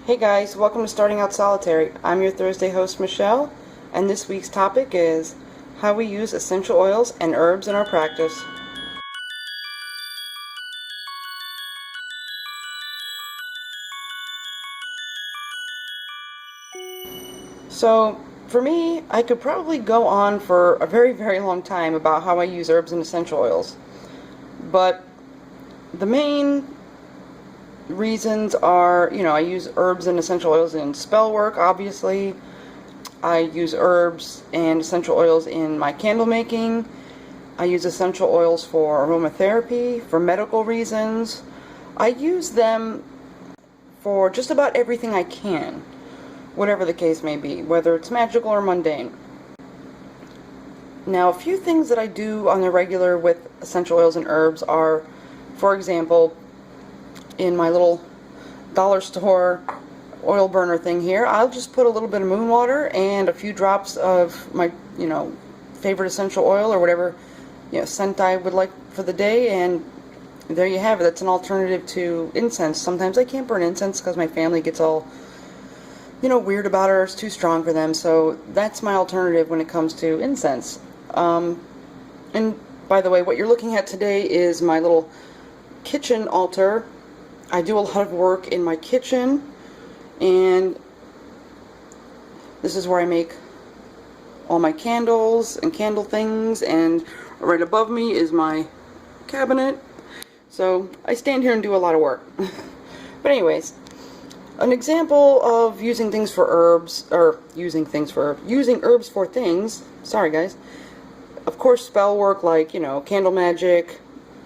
Hey guys, welcome to Starting Out Solitary. I'm your Thursday host Michelle, and this week's topic is how we use essential oils and herbs in our practice. So, for me, I could probably go on for a very, very long time about how I use herbs and essential oils. But the main reasons are, I use herbs and essential oils in spell work, obviously. I use herbs and essential oils in my candle making. I use essential oils for aromatherapy, for medical reasons. I use them for just about everything I can, whatever the case may be, whether it's magical or mundane. Now, a few things that I do on the regular with essential oils and herbs are, for example, in my little dollar store oil burner thing here, I'll just put a little bit of moon water and a few drops of my, favorite essential oil or whatever, scent I would like for the day, and there you have it. That's an alternative to incense. Sometimes I can't burn incense because my family gets all, weird about it, or it's too strong for them, so that's my alternative when it comes to incense. And by the way, what you're looking at today is my little kitchen altar. I do a lot of work in my kitchen, and this is where I make all my candles and candle things, and right above me is my cabinet. So I stand here and do a lot of work. But anyways, an example of using things for herbs, or using herbs for things, sorry guys, of course spell work like, candle magic,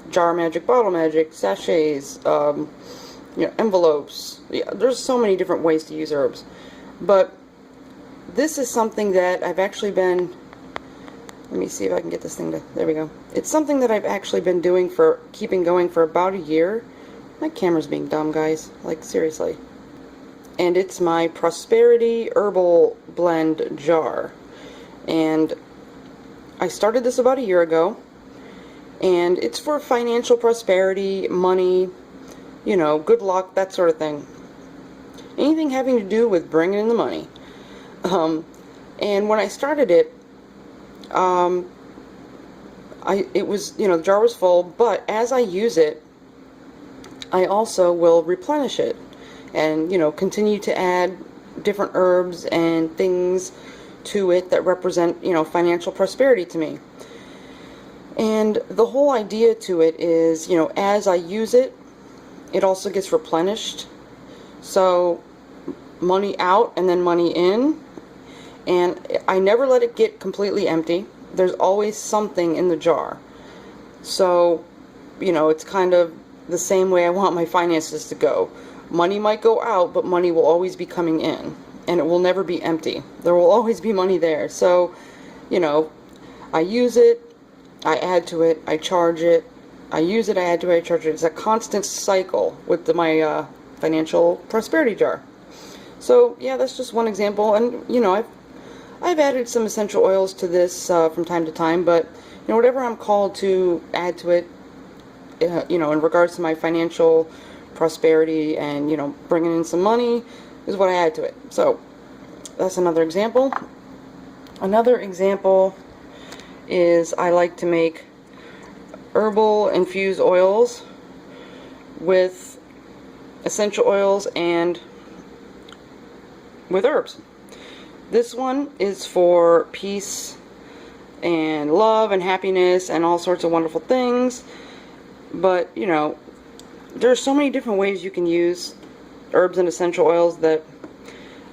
jar magic, bottle magic, sachets, envelopes. Yeah, there's so many different ways to use herbs. But this is something that I've actually been, let me see if I can get this thing to, there we go. It's something that I've actually been keeping going for about a year. My camera's being dumb, guys, like seriously. And it's my Prosperity Herbal Blend jar. And I started this about a year ago, and it's for financial prosperity, money, good luck, that sort of thing. Anything having to do with bringing in the money. And when I started it, it was, the jar was full, but as I use it, I also will replenish it and, continue to add different herbs and things to it that represent, financial prosperity to me. And the whole idea to it is, as I use it, it also gets replenished. So money out and then money in. And I never let it get completely empty. There's always something in the jar. So, it's kind of the same way I want my finances to go. Money might go out, but money will always be coming in. And it will never be empty. There will always be money there. So, I use it, I add to it, I charge it, I use it, I add to it, I charge it. It's a constant cycle with my financial prosperity jar. So, yeah, that's just one example. And, I've added some essential oils to this from time to time, but, whatever I'm called to add to it, in regards to my financial prosperity and, bringing in some money, is what I add to it. So, that's another example. Another example is I like to make herbal infused oils with essential oils and with herbs. This one is for peace and love and happiness and all sorts of wonderful things. But, there's so many different ways you can use herbs and essential oils that,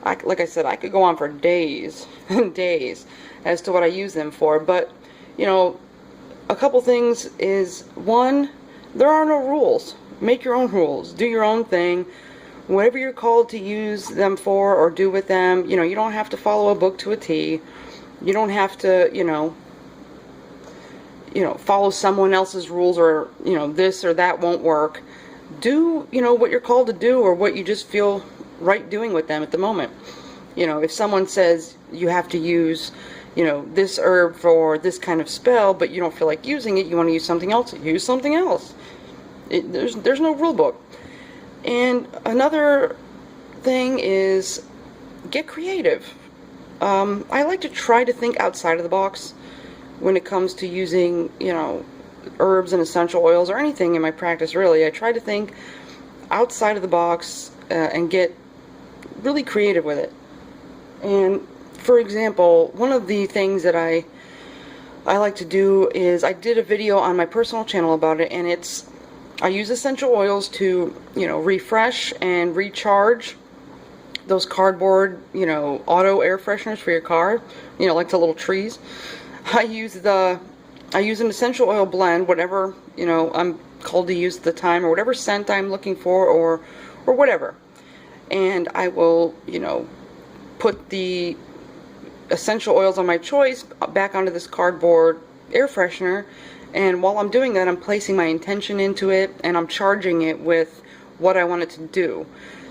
like I said, I could go on for days and days as to what I use them for. But, a couple things is, one, there are no rules. Make your own rules. Do your own thing. Whatever you're called to use them for or do with them, you don't have to follow a book to a T. You don't have to, follow someone else's rules, or, this or that won't work. Do, what you're called to do, or what you just feel right doing with them at the moment. If someone says you have to use, this herb for this kind of spell, but you don't feel like using it, you want to use something else, use something else. There's no rule book. And another thing is get creative. I like to try to think outside of the box when it comes to using, you know, herbs and essential oils or anything in my practice, really. I try to think outside of the box and get really creative with it. And for example, one of the things that I like to do is, I did a video on my personal channel about it, and it's, I use essential oils to, you know, refresh and recharge those cardboard, you know, auto air fresheners for your car, you know, like the little trees. I use an essential oil blend, whatever, you know, I'm called to use at the time, or whatever scent I'm looking for, or whatever. And I will, you know, put the essential oils on my choice back onto this cardboard air freshener, and while I'm doing that, I'm placing my intention into it, and I'm charging it with what I want it to do.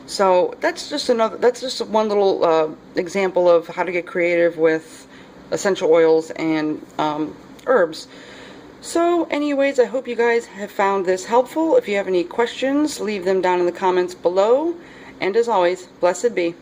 So that's just one little example of how to get creative with essential oils and herbs. So anyways, I hope you guys have found this helpful. If you have any questions, leave them down in the comments below. And as always, blessed be.